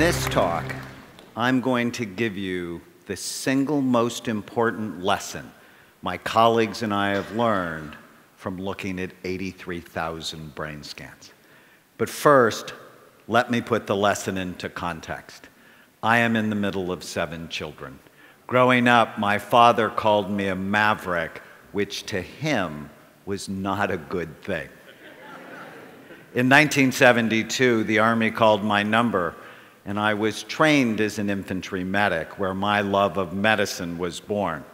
this talk, I'm going to give you the single most important lesson my colleagues and I have learned from looking at 83,000 brain scans. But first, let me put the lesson into context. I am in the middle of 7 children. Growing up, my father called me a maverick, which to him was not a good thing. In 1972, the Army called my number, and I was trained as an infantry medic, where my love of medicine was born.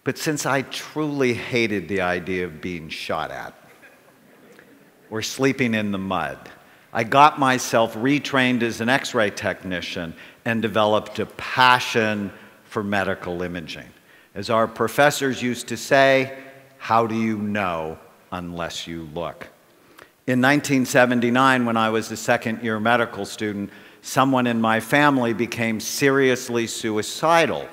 But since I truly hated the idea of being shot at or sleeping in the mud, I got myself retrained as an X-ray technician and developed a passion for medical imaging. As our professors used to say, how do you know unless you look? In 1979, when I was a second-year medical student, someone in my family became seriously suicidal,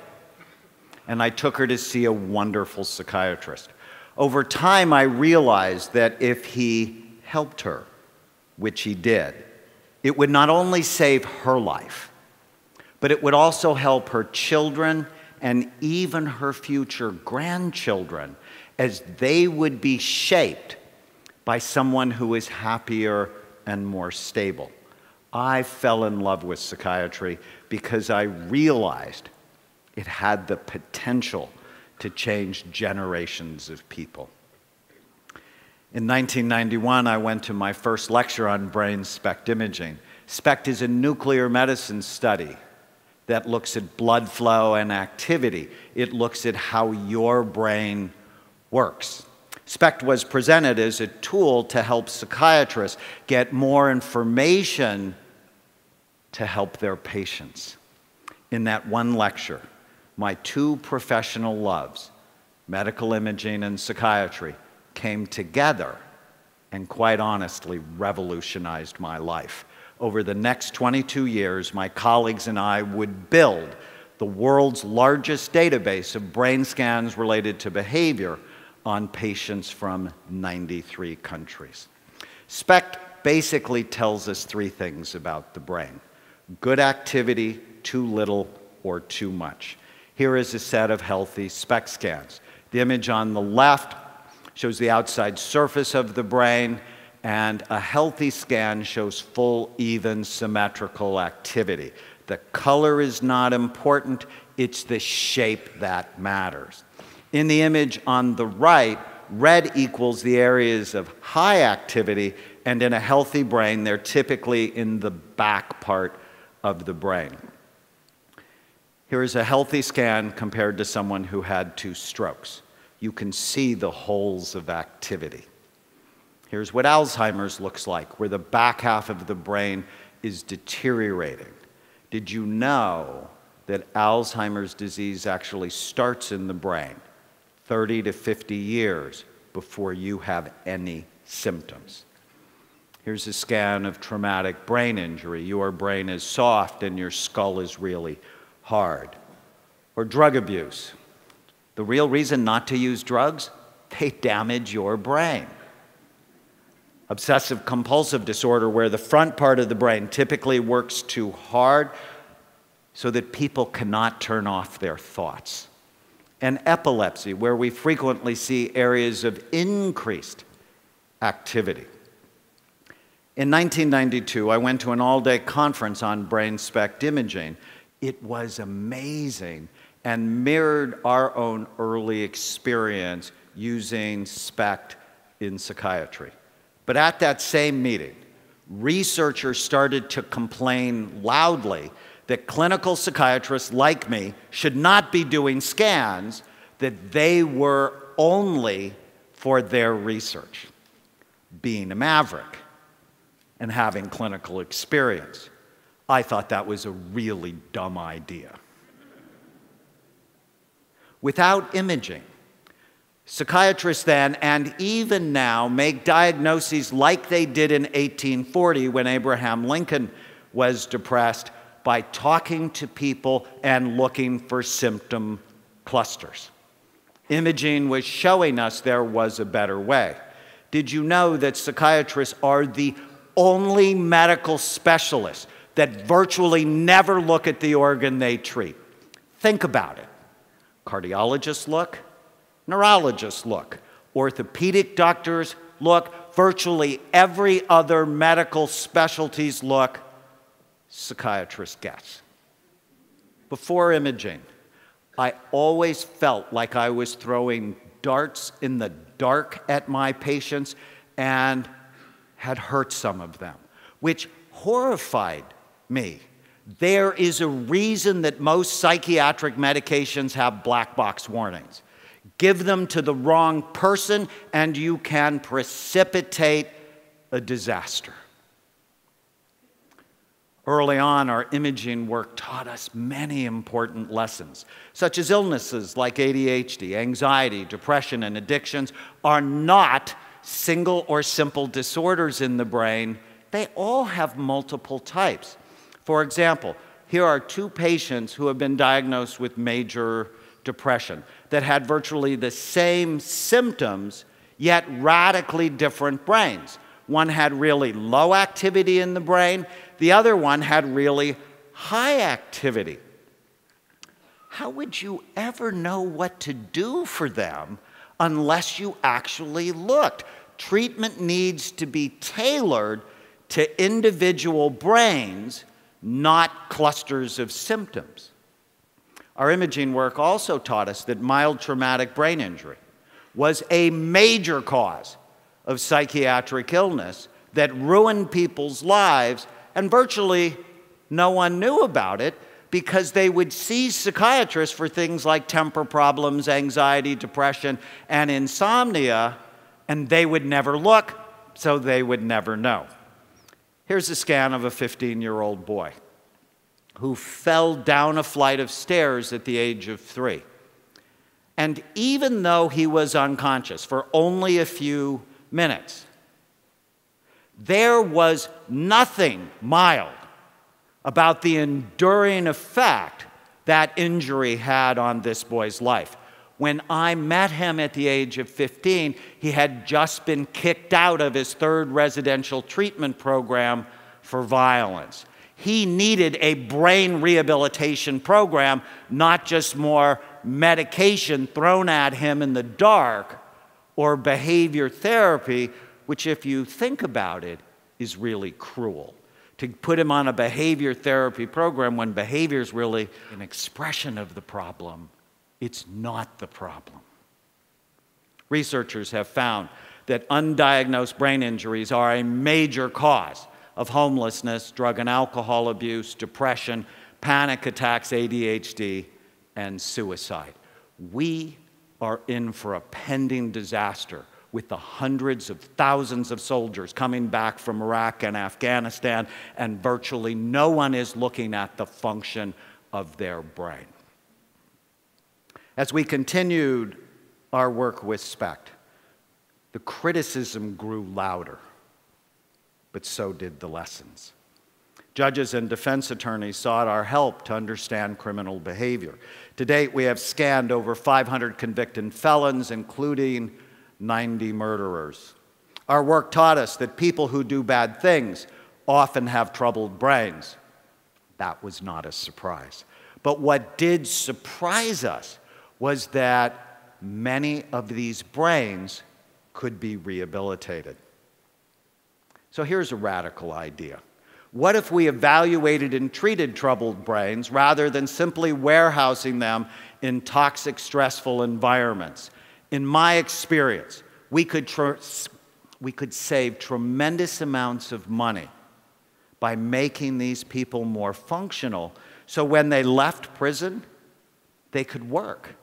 and I took her to see a wonderful psychiatrist. Over time, I realized that if he helped her, which he did, it would not only save her life, but it would also help her children and even her future grandchildren, as they would be shaped by someone who is happier and more stable. I fell in love with psychiatry because I realized it had the potential to change generations of people. In 1991, I went to my first lecture on brain SPECT imaging. SPECT is a nuclear medicine study that looks at blood flow and activity. It looks at how your brain works. SPECT was presented as a tool to help psychiatrists get more information to help their patients. In that one lecture, my 2 professional loves, medical imaging and psychiatry, came together and quite honestly revolutionized my life. Over the next 22 years, my colleagues and I would build the world's largest database of brain scans related to behavior on patients from 93 countries. SPECT basically tells us 3 things about the brain: good activity, too little, or too much. Here is a set of healthy SPECT scans. The image on the left shows the outside surface of the brain, and a healthy scan shows full, even, symmetrical activity. The color is not important, it's the shape that matters. In the image on the right, red equals the areas of high activity, and in a healthy brain, they're typically in the back part of the brain. Here is a healthy scan compared to someone who had 2 strokes. You can see the holes of activity. Here's what Alzheimer's looks like, where the back half of the brain is deteriorating. Did you know that Alzheimer's disease actually starts in the brain 30 to 50 years before you have any symptoms? Here's a scan of traumatic brain injury. Your brain is soft and your skull is really hard. Or drug abuse. The real reason not to use drugs? They damage your brain. Obsessive compulsive disorder, where the front part of the brain typically works too hard so that people cannot turn off their thoughts. And epilepsy, where we frequently see areas of increased activity. In 1992, I went to an all-day conference on brain SPECT imaging. It was amazing and mirrored our own early experience using SPECT in psychiatry. But at that same meeting, researchers started to complain loudly that clinical psychiatrists like me should not be doing scans, that they were only for their research. Being a maverick and having clinical experience, I thought that was a really dumb idea. Without imaging, psychiatrists then, and even now, make diagnoses like they did in 1840 when Abraham Lincoln was depressed, by talking to people and looking for symptom clusters. Imaging was showing us there was a better way. Did you know that psychiatrists are the only medical specialists that virtually never look at the organ they treat. Think about it. Cardiologists look, neurologists look, orthopedic doctors look, virtually every other medical specialties look, psychiatrists guess. Before imaging, I always felt like I was throwing darts in the dark at my patients and had hurt some of them, which horrified me. There is a reason that most psychiatric medications have black box warnings. Give them to the wrong person and you can precipitate a disaster. Early on, our imaging work taught us many important lessons, such as illnesses like ADHD, anxiety, depression, and addictions are not single or simple disorders in the brain. They all have multiple types. For example, here are two patients who have been diagnosed with major depression that had virtually the same symptoms, yet radically different brains. One had really low activity in the brain. The other one had really high activity. How would you ever know what to do for them unless you actually looked? Treatment needs to be tailored to individual brains, not clusters of symptoms. Our imaging work also taught us that mild traumatic brain injury was a major cause of psychiatric illness that ruined people's lives, and virtually no one knew about it because they would see psychiatrists for things like temper problems, anxiety, depression, and insomnia, and they would never look, so they would never know. Here's a scan of a 15-year-old boy who fell down a flight of stairs at the age of 3. And even though he was unconscious for only a few minutes, there was nothing mild about the enduring effect that injury had on this boy's life. When I met him at the age of 15, he had just been kicked out of his 3rd residential treatment program for violence. He needed a brain rehabilitation program, not just more medication thrown at him in the dark or behavior therapy, which, if you think about it, is really cruel. To put him on a behavior therapy program when behavior is really an expression of the problem, it's not the problem. Researchers have found that undiagnosed brain injuries are a major cause of homelessness, drug and alcohol abuse, depression, panic attacks, ADHD, and suicide. We are in for a pending disaster with the hundreds of thousands of soldiers coming back from Iraq and Afghanistan, and virtually no one is looking at the function of their brain. As we continued our work with SPECT, the criticism grew louder, but so did the lessons. Judges and defense attorneys sought our help to understand criminal behavior. To date, we have scanned over 500 convicted felons, including 90 murderers. Our work taught us that people who do bad things often have troubled brains. That was not a surprise. But what did surprise us was that many of these brains could be rehabilitated. So here's a radical idea. What if we evaluated and treated troubled brains rather than simply warehousing them in toxic, stressful environments? In my experience, we could save tremendous amounts of money by making these people more functional, so when they left prison, they could work,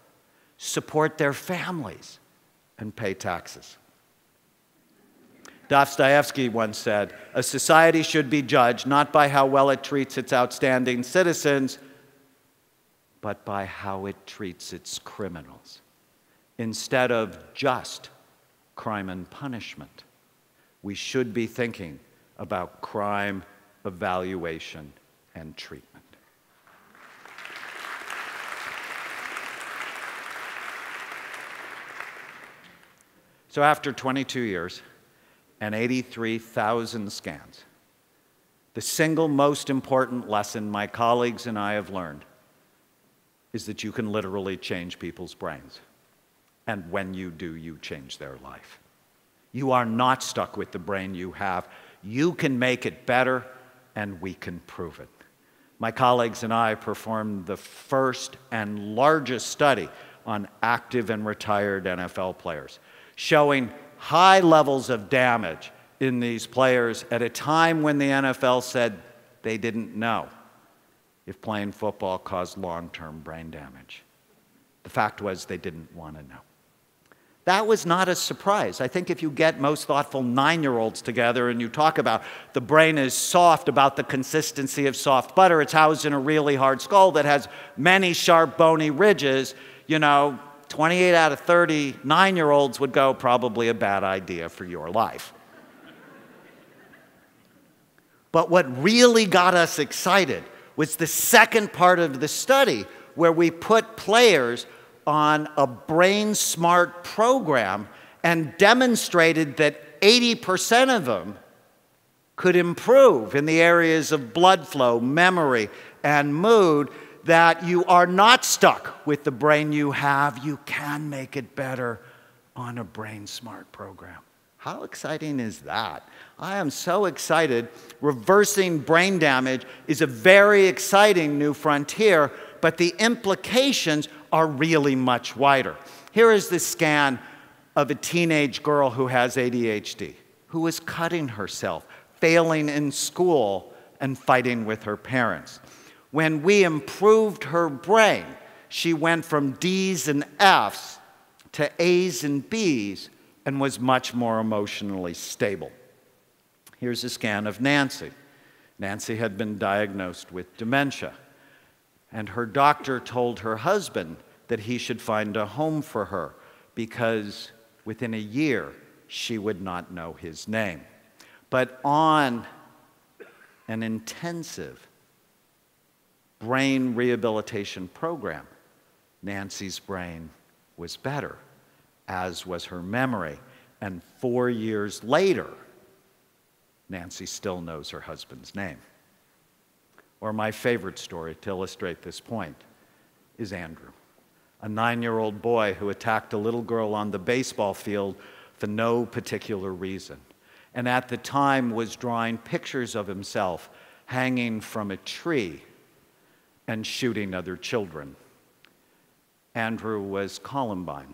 support their families, and pay taxes. Dostoevsky once said, "A society should be judged not by how well it treats its outstanding citizens, but by how it treats its criminals." Instead of just crime and punishment, we should be thinking about crime, evaluation, and treatment. So after 22 years and 83,000 scans, The single most important lesson my colleagues and I have learned is that you can literally change people's brains. And when you do, you change their life. You are not stuck with the brain you have. You can make it better, and we can prove it. My colleagues and I performed the first and largest study on active and retired NFL players, showing high levels of damage in these players at a time when the NFL said they didn't know if playing football caused long-term brain damage. The fact was they didn't want to know. That was not a surprise. I think if you get most thoughtful 9-year-olds together and you talk about the brain is soft, about the consistency of soft butter, it's housed in a really hard skull that has many sharp bony ridges, 28 out of 30 9-year-olds would go, probably a bad idea for your life. But what really got us excited was the second part of the study where we put players on a brain smart program and demonstrated that 80% of them could improve in the areas of blood flow, memory, and mood, that you are not stuck with the brain you have. You can make it better on a brain smart program. How exciting is that? I am so excited. Reversing brain damage is a very exciting new frontier, but the implications are really much wider. Here is the scan of a teenage girl who has ADHD, who is cutting herself, failing in school, and fighting with her parents. When we improved her brain, she went from D's and F's to A's and B's and was much more emotionally stable. Here's a scan of Nancy. Nancy had been diagnosed with dementia, and her doctor told her husband that he should find a home for her because within a year she would not know his name. But on an intensive brain rehabilitation program, Nancy's brain was better, as was her memory. And 4 years later, Nancy still knows her husband's name. Or my favorite story to illustrate this point is Andrew, a 9-year-old boy who attacked a little girl on the baseball field for no particular reason, and at the time was drawing pictures of himself hanging from a tree and shooting other children. Andrew was Columbine,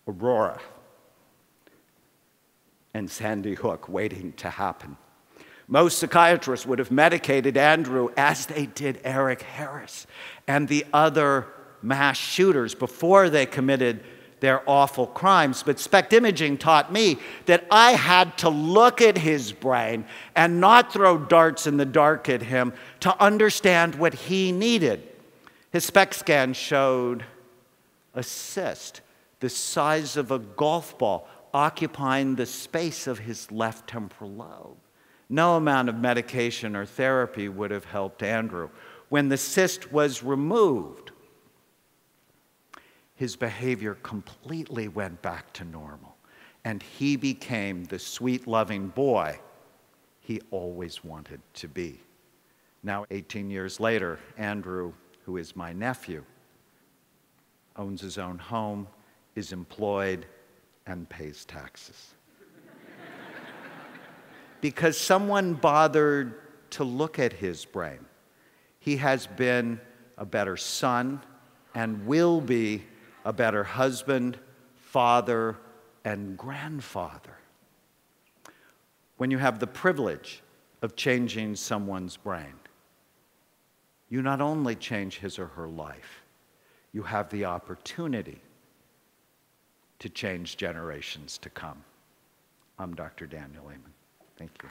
Aurora, and Sandy Hook waiting to happen. Most psychiatrists would have medicated Andrew as they did Eric Harris and the other mass shooters before they committed their awful crimes. But SPECT imaging taught me that I had to look at his brain and not throw darts in the dark at him to understand what he needed. His SPECT scan showed a cyst the size of a golf ball occupying the space of his left temporal lobe. No amount of medication or therapy would have helped Andrew. When the cyst was removed, his behavior completely went back to normal, and he became the sweet, loving boy he always wanted to be. Now, 18 years later, Andrew, who is my nephew, owns his own home, is employed, and pays taxes. Because someone bothered to look at his brain. He has been a better son and will be a better husband, father, and grandfather. When you have the privilege of changing someone's brain, you not only change his or her life, you have the opportunity to change generations to come. I'm Dr. Daniel Amen. Thank you.